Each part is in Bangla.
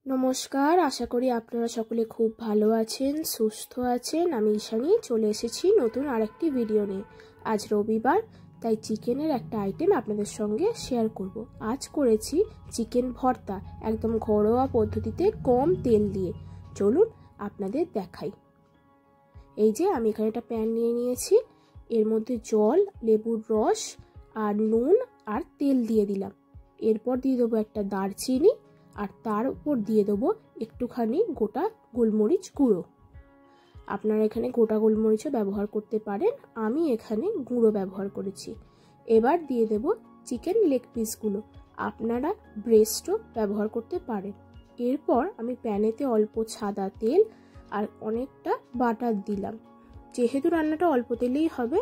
নমস্কার, আশা করি আপনারা সকলে খুব ভালো আছেন, সুস্থ আছেন। আমি ঈশানী চলে এসেছি নতুন আরেকটি ভিডিও নিয়ে। আজ রবিবার, তাই চিকেনের একটা আইটেম আপনাদের সঙ্গে শেয়ার করব। আজ করেছি চিকেন ভর্তা, একদম ঘরোয়া পদ্ধতিতে কম তেল দিয়ে। চলুন আপনাদের দেখাই। এই যে আমি এখানে একটা প্যান নিয়ে নিয়েছি, এর মধ্যে জল, লেবুর রস আর নুন আর তেল দিয়ে দিলাম। এরপর দিয়ে দেবো একটা দারচিনি, আর তার উপর দিয়ে দেবো একটুখানি গোটা গোলমরিচ গুঁড়ো। আপনারা এখানে গোটা গোলমরিচও ব্যবহার করতে পারেন, আমি এখানে গুঁড়ো ব্যবহার করেছি। এবার দিয়ে দেব চিকেন লেগ পিসগুলো, আপনারা ব্রেস্টও ব্যবহার করতে পারেন। এরপর আমি প্যানেতে অল্প সাদা তেল আর অনেকটা বাটার দিলাম। যেহেতু রান্নাটা অল্প তেলেই হবে,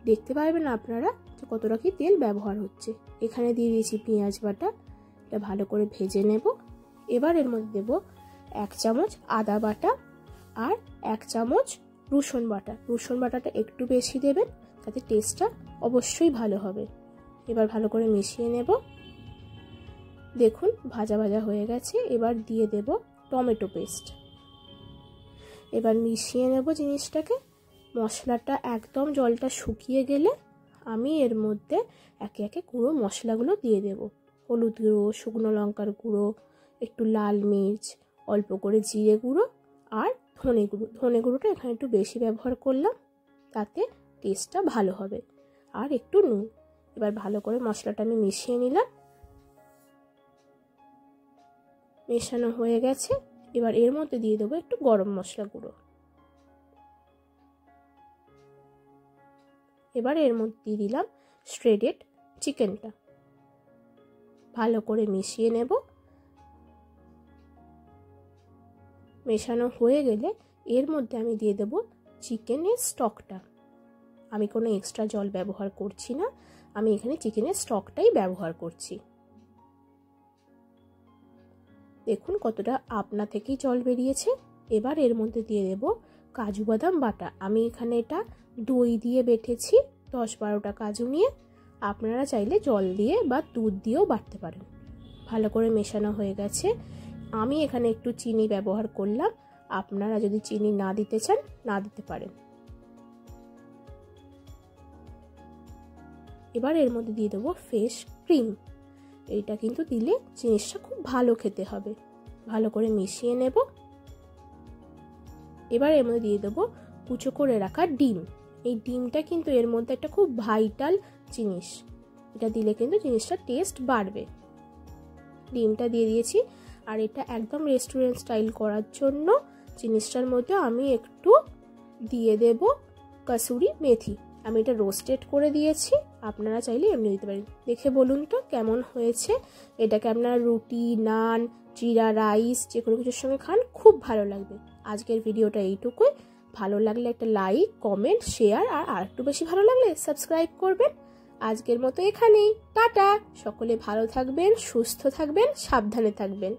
দেখতে পারবেন আপনারা যে কতটা কি তেল ব্যবহার হচ্ছে। এখানে দিয়ে দিয়েছি পেঁয়াজ বাটা, এটা ভালো করে ভেজে নেব। এবার এর মধ্যে দেব 1 চামচ আদা বাটা আর 1 চামচ রসুন বাটা। রসুন বাটাটা একটু বেশি দেবেন, তাতে টেস্টটা অবশ্যই ভালো হবে। এবার ভালো করে মিশিয়ে নেব। দেখুন ভাজা ভাজা হয়ে গেছে। এবার দিয়ে দেব টমেটো পেস্ট। এবার মিশিয়ে নেব জিনিসটাকে। মশলাটা একদম জলটা শুকিয়ে গেলে আমি এর মধ্যে একে একে গুঁড়ো মশলাগুলো দিয়ে দেব। হলুদ গুঁড়ো, শুকনো লঙ্কার গুঁড়ো, একটু লাল মির্চ, অল্প করে জিরে গুঁড়ো আর ধনে গুঁড়ো। ধনে গুঁড়োটা এখানে একটু বেশি ব্যবহার করলাম, তাতে টেস্টটা ভালো হবে। আর একটু নুন। এবার ভালো করে মশলাটা আমি মিশিয়ে নিলাম। মেশানো হয়ে গেছে। এবার এর মধ্যে দিয়ে দেবো একটু গরম মশলা গুঁড়ো। এবার এর মধ্যে দিয়ে দিলাম শ্রেডেড চিকেনটা। ভালো করে মিশিয়ে নেব। মেশানো হয়ে গেলে এর মধ্যে আমি দিয়ে দেব চিকেনের স্টকটা। আমি কোনো এক্সট্রা জল ব্যবহার করছি না, আমি এখানে চিকেনের স্টকটাই ব্যবহার করছি। দেখুন কতটা আপনা থেকেই জল বেরিয়েছে। এবার এর মধ্যে দিয়ে দেব কাজু বাদাম বাটা। আমি এখানে এটা দই দিয়ে বেটেছি, 10-12টা কাজু নিয়ে। আপনারা চাইলে জল দিয়ে বা দুধ দিয়েও বাটতে পারেন। ভালো করে মেশানো হয়ে গেছে। আমি এখানে একটু চিনি ব্যবহার করলাম, আপনারা যদি চিনি না দিতে চান না দিতে পারেন। এবার এর মধ্যে দিয়ে দেবো ফ্রেশ ক্রিম। এইটা কিন্তু দিলে জিনিসটা খুব ভালো খেতে হবে। ভালো করে মিশিয়ে নেব। এবার এর মধ্যে দিয়ে দেবো কুচো করে রাখা ডিম। এই ডিমটা কিন্তু এর মধ্যে একটা খুব ভাইটাল জিনিস, এটা দিলে কিন্তু জিনিসটা টেস্ট বাড়বে। ডিমটা দিয়ে দিয়েছি। আর এটা একদম রেস্টুরেন্ট স্টাইল করার জন্য জিনিসটার মধ্যে আমি একটু দিয়ে দেব কাসুরি মেথি। আমি এটা রোস্টেড করে দিয়েছি, আপনারা চাইলে এমনি দিতে পারেন। দেখে বলুন তো কেমন হয়েছে। এটাকে আপনারা রুটি, নান, জিরা রাইস যে কোনো কিছুর সঙ্গে খান, খুব ভালো লাগবে। আজকের ভিডিওটা এইটুকুই। ভালো লাগলে একটা লাইক, কমেন্ট, শেয়ার আর একটু বেশি ভালো লাগলে সাবস্ক্রাইব করবেন। আজকের মতো এখানেই, টাটা। সকলে ভালো থাকবেন, সুস্থ থাকবেন, সাবধানে থাকবেন।